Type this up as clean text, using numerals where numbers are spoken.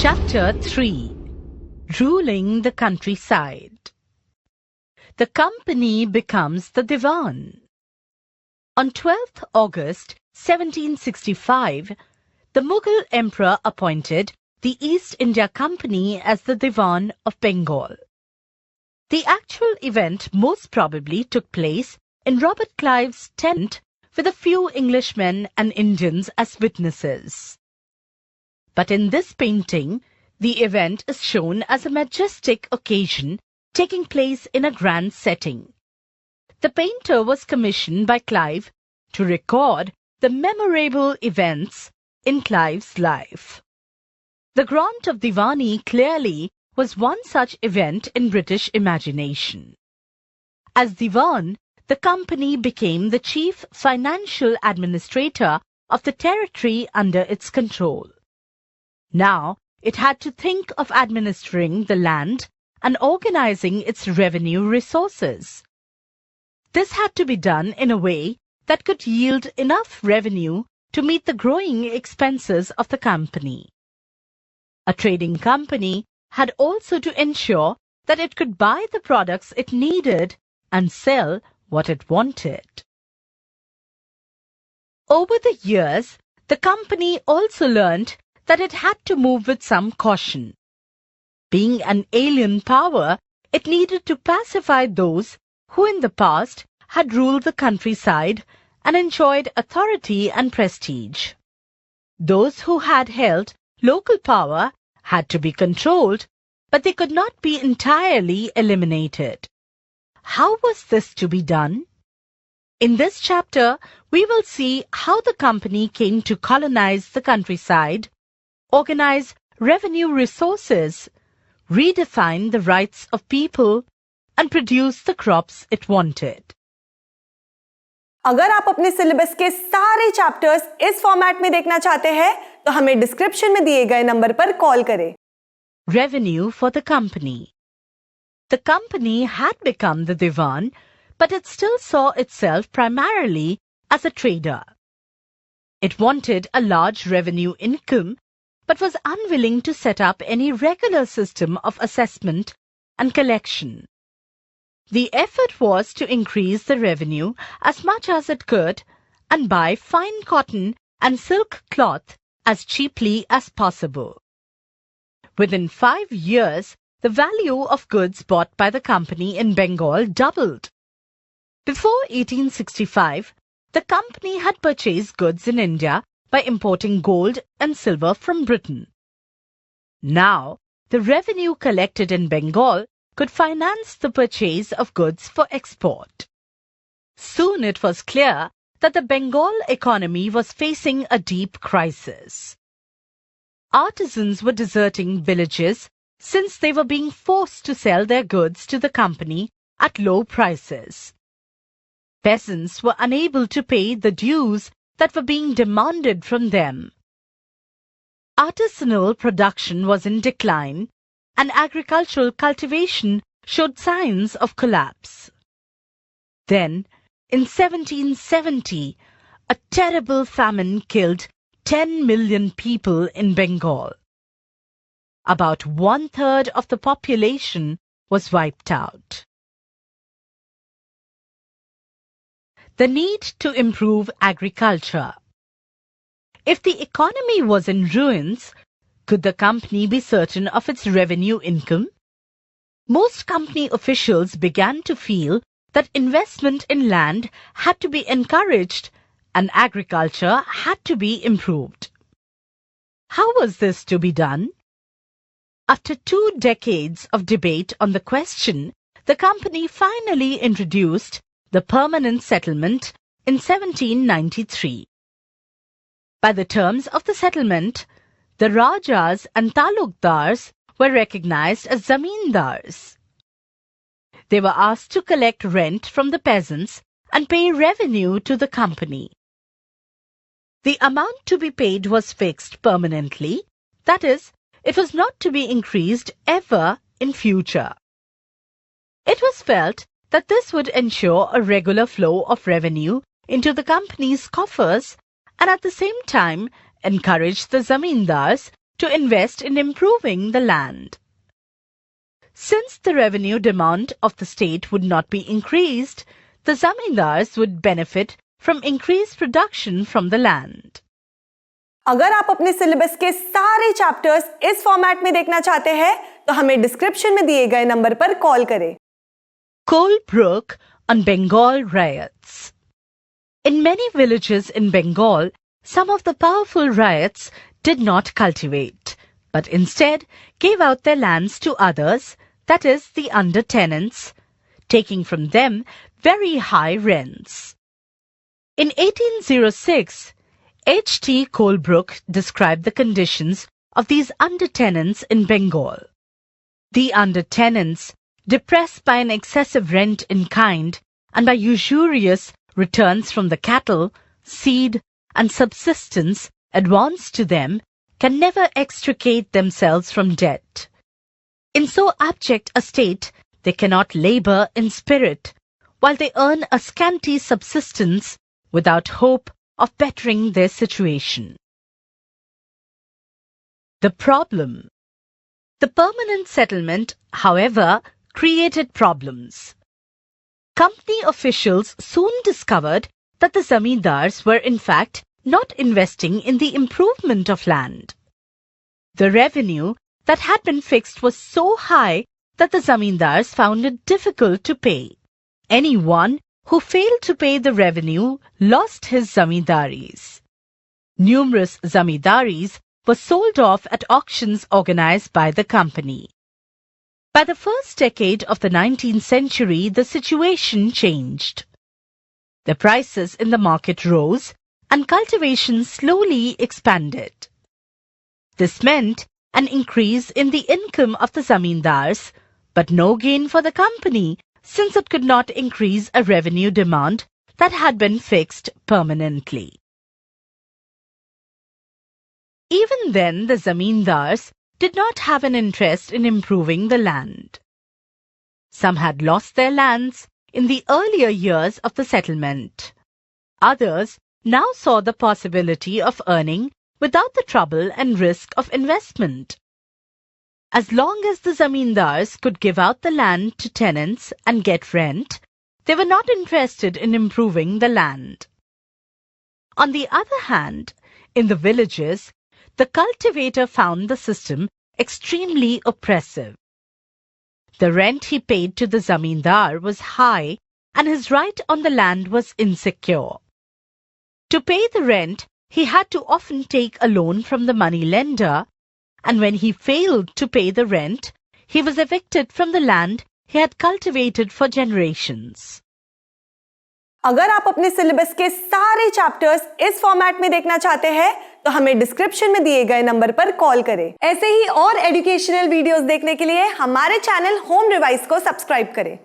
Chapter 3. Ruling the Countryside. The company becomes the Divan. On 12th August 1765, the Mughal Emperor appointed the East India Company as the Divan of Bengal. The actual event most probably took place in Robert Clive's tent with a few Englishmen and Indians as witnesses. But in this painting, the event is shown as a majestic occasion taking place in a grand setting. The painter was commissioned by Clive to record the memorable events in Clive's life. The grant of Diwani clearly was one such event in British imagination. As Divan, the company became the chief financial administrator of the territory under its control. Now, it had to think of administering the land and organizing its revenue resources. This had to be done in a way that could yield enough revenue to meet the growing expenses of the company. A trading company had also to ensure that it could buy the products it needed and sell what it wanted. Over the years, the company also learned that it had to move with some caution. Being an alien power, it needed to pacify those who in the past had ruled the countryside and enjoyed authority and prestige. Those who had held local power had to be controlled, but they could not be entirely eliminated. How was this to be done? In this chapter, we will see how the company came to colonize the countryside, organize revenue resources, redefine the rights of people, and produce the crops it wanted. अगर आप अपने syllabus के सारे chapters इस format में देखना चाहते हैं तो हमें डिस्क्रिप्शन में दिए गए नंबर पर कॉल करें. Revenue for the company. The company had become the Divan, but it still saw itself primarily as a trader. It wanted a large revenue income, but was unwilling to set up any regular system of assessment and collection. The effort was to increase the revenue as much as it could and buy fine cotton and silk cloth as cheaply as possible. Within 5 years, the value of goods bought by the company in Bengal doubled. Before 1865, the company had purchased goods in India by importing gold and silver from Britain. Now, the revenue collected in Bengal could finance the purchase of goods for export. Soon it was clear that the Bengal economy was facing a deep crisis. Artisans were deserting villages since they were being forced to sell their goods to the company at low prices. Peasants were unable to pay the dues that were being demanded from them. Artisanal production was in decline, and agricultural cultivation showed signs of collapse. Then, in 1770, a terrible famine killed 10 million people in Bengal. About 1/3 of the population was wiped out. The need to improve agriculture. If the economy was in ruins, could the company be certain of its revenue income? Most company officials began to feel that investment in land had to be encouraged and agriculture had to be improved. How was this to be done? After 2 decades of debate on the question, the company finally introduced the permanent settlement in 1793. By the terms of the settlement, the Rajas and Talukdars were recognized as Zamindars. They were asked to collect rent from the peasants and pay revenue to the company. The amount to be paid was fixed permanently, that is, it was not to be increased ever in future. It was felt that this would ensure a regular flow of revenue into the company's coffers and at the same time encourage the zamindars to invest in improving the land. Since the revenue demand of the state would not be increased, the zamindars would benefit from increased production from the land. अगर आप अपने syllabus के सारे chapters इस format में देखना चाहते हैं तो हमें डिस्क्रिप्शन में दिए गए नंबर पर कॉल करें. Coal broke on Bengal riots. In many villages in Bengal, some of the powerful riots did not cultivate, but instead gave out their lands to others, that is, the under-tenants, taking from them very high rents. In 1806, H.T. Colebrook described the conditions of these under-tenants in Bengal. The under-tenants, depressed by an excessive rent in kind and by usurious returns from the cattle, seed, and subsistence advanced to them, can never extricate themselves from debt. In so abject a state, they cannot labor in spirit, while they earn a scanty subsistence without hope of bettering their situation. The problem. The permanent settlement, however, created problems. Company officials soon discovered that the zamindars were in fact not investing in the improvement of land. The revenue that had been fixed was so high that the zamindars found it difficult to pay. Anyone who failed to pay the revenue lost his zamindaris. Numerous zamindaris were sold off at auctions organized by the company. By the first decade of the 19th century, the situation changed. The prices in the market rose and cultivation slowly expanded. This meant an increase in the income of the zamindars, but no gain for the company, since it could not increase a revenue demand that had been fixed permanently. Even then, the zamindars did not have an interest in improving the land. Some had lost their lands in the earlier years of the settlement. Others now saw the possibility of earning without the trouble and risk of investment. As long as the zamindars could give out the land to tenants and get rent, they were not interested in improving the land. On the other hand, in the villages, the cultivator found the system extremely oppressive. The rent he paid to the zamindar was high and his right on the land was insecure. To pay the rent, he had to often take a loan from the money lender, and when he failed to pay the rent, he was evicted from the land he had cultivated for generations. अगर आप अपने syllabus के सारे chapters इस format में देखना चाहते हैं तो हमें डिस्क्रिप्शन में दिए गए नंबर पर कॉल करें. ऐसे ही और एजुकेशनल वीडियोस देखने के लिए हमारे चैनल होम रिवाइज को सब्सक्राइब करें.